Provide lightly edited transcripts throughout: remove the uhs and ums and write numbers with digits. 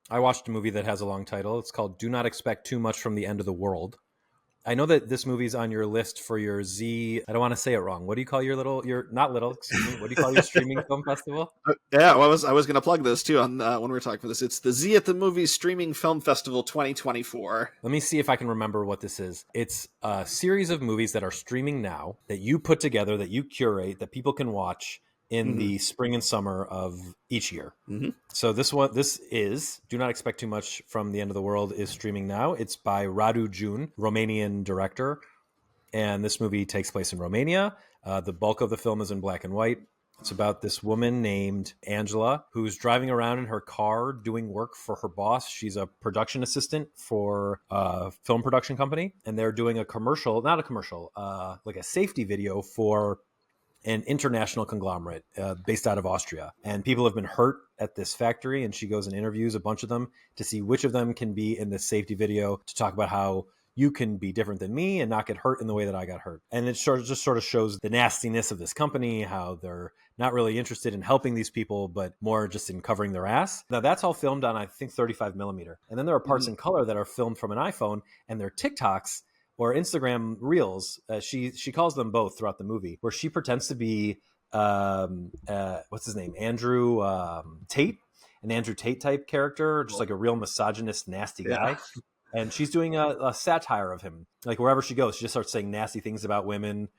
I watched a movie that has a long title. It's called Do Not Expect Too Much from the End of the World. I know that this movie's on your list for your I don't want to say it wrong. What do you call your not little, excuse me. What do you call your streaming film festival? Yeah, well, I was going to plug this too on when we were talking for this. It's the Z at the Movies Streaming Film Festival 2024. Let me see if I can remember what this is. It's a series of movies that are streaming now that you put together, that you curate, that people can watch in Mm-hmm. the spring and summer of each year. Mm-hmm. So this is Do Not Expect Too Much from the End of the World is streaming now. It's by Radu Jun, Romanian director, and this movie takes place in Romania. The bulk of the film is in black and white. It's about this woman named Angela who's driving around in her car doing work for her boss. She's a production assistant for a film production company, and they're doing a commercial, not a commercial, like a safety video for an international conglomerate based out of Austria. And people have been hurt at this factory, and she goes and interviews a bunch of them to see which of them can be in this safety video to talk about how you can be different than me and not get hurt in the way that I got hurt. And it just sort of shows the nastiness of this company, how they're not really interested in helping these people, but more just in covering their ass. Now, that's all filmed on, I think, 35 millimeter. And then there are parts in color that are filmed from an iPhone, and they're TikToks or Instagram reels. She calls them both throughout the movie, where she pretends to be what's his name, Andrew Tate, an Andrew Tate type character, just like a real misogynist, nasty guy. Yeah. And she's doing a satire of him. Like wherever she goes, she just starts saying nasty things about women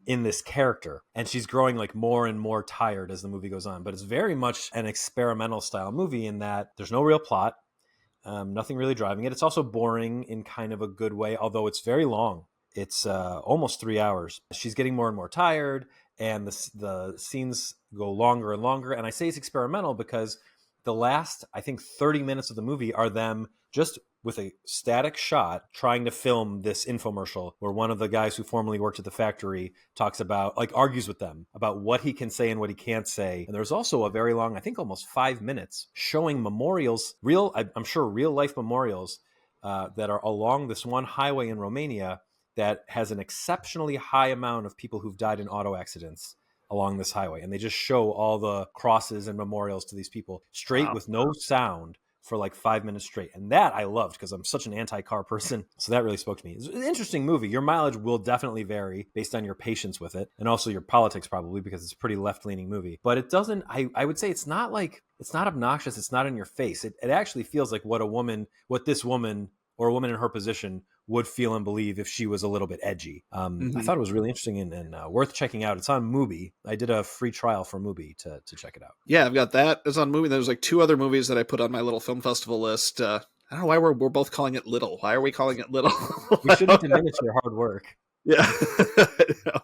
in this character. And she's growing like more and more tired as the movie goes on. But it's very much an experimental style movie in that there's no real plot. Nothing really driving it. It's also boring in kind of a good way, although it's very long. It's almost 3 hours. She's getting more and more tired, and the scenes go longer and longer. And I say it's experimental because the last, I think, 30 minutes of the movie are them just with a static shot trying to film this infomercial where one of the guys who formerly worked at the factory talks about, like, argues with them about what he can say and what he can't say. And there's also a very long, I think almost 5 minutes, showing memorials, I'm sure real life memorials that are along this one highway in Romania that has an exceptionally high amount of people who've died in auto accidents along this highway. And they just show all the crosses and memorials to these people straight with no sound for like 5 minutes straight. And that I loved because I'm such an anti-car person. So that really spoke to me. It's an interesting movie. Your mileage will definitely vary based on your patience with it, and also your politics probably, because it's a pretty left-leaning movie. But it doesn't, I would say it's not obnoxious. It's not in your face. It actually feels like what this woman or a woman in her position would feel and believe if she was a little bit edgy. I thought it was really interesting and worth checking out. It's on Mubi. I did a free trial for Mubi to check it out. Yeah, I've got that. It's on Mubi. There's like 2 other movies that I put on my little film festival list. I don't know why we're both calling it little. Why are we calling it little? We shouldn't diminish your hard work. Yeah.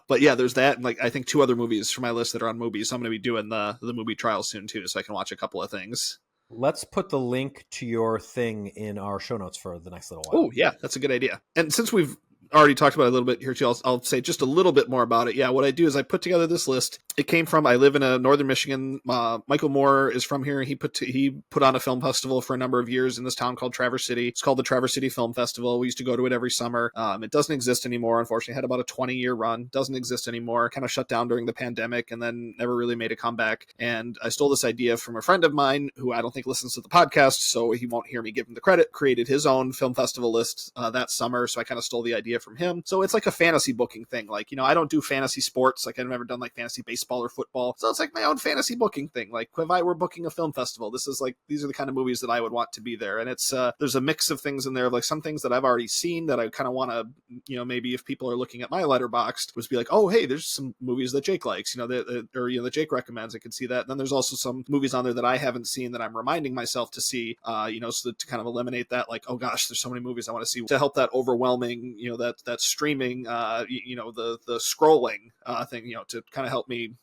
But yeah, there's that. And like, I think 2 other movies from my list that are on Mubi. So I'm going to be doing the Mubi trial soon too, so I can watch a couple of things. Let's put the link to your thing in our show notes for the next little while. Oh, yeah, that's a good idea. And since we've already talked about it a little bit here too, I'll say just a little bit more about it. Yeah, what I do is I put together this list. It came from, I live in northern Michigan. Michael Moore is from here. He put on a film festival for a number of years in this town called Traverse City. It's called the Traverse City Film Festival. We used to go to it every summer. It doesn't exist anymore. Unfortunately, it had about a 20-year run. Doesn't exist anymore. Kind of shut down during the pandemic and then never really made a comeback. And I stole this idea from a friend of mine who I don't think listens to the podcast, so he won't hear me give him the credit. Created his own film festival list that summer. So I kind of stole the idea from him. So it's like a fantasy booking thing. Like, I don't do fantasy sports. Like, I've never done like fantasy baseball or football. So it's like my own fantasy booking thing. Like, if I were booking a film festival, these are the kind of movies that I would want to be there. And it's there's a mix of things in there, like some things that I've already seen that I kind of want to, maybe if people are looking at my Letterboxd, was be like, oh, hey, there's some movies that Jake likes, that Jake recommends. I could see that. And then there's also some movies on there that I haven't seen that I'm reminding myself to see, so that to kind of eliminate that, like, oh gosh, there's so many movies I want to see, to help that overwhelming, that streaming, the scrolling thing, to kind of help me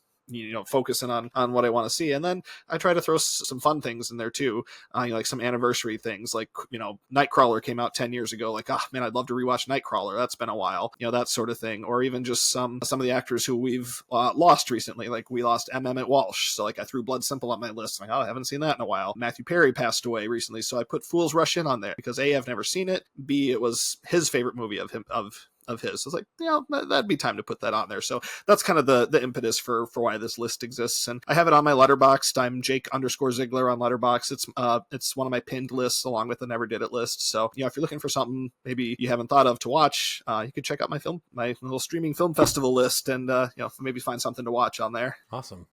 focusing on what I want to see. And then I try to throw some fun things in there too, like some anniversary things, like Nightcrawler came out 10 years ago, like, oh man, I'd love to rewatch Nightcrawler, that's been a while, that sort of thing. Or even just some of the actors who we've lost recently, like we lost Emmett Walsh, so like I threw Blood Simple on my list, like, oh, I haven't seen that in a while. Matthew Perry passed away recently, so I put Fools Rush In on there because A, I've never seen it, B, it was his favorite movie of of his. So it's like, that'd be time to put that on there. So that's kind of the impetus for why this list exists. And I have it on my Letterboxd. I'm Jake_Ziegler on Letterboxd. It's one of my pinned lists along with the Never Did It list. So if you're looking for something maybe you haven't thought of to watch, you could check out my little streaming film festival list, and maybe find something to watch on there. Awesome.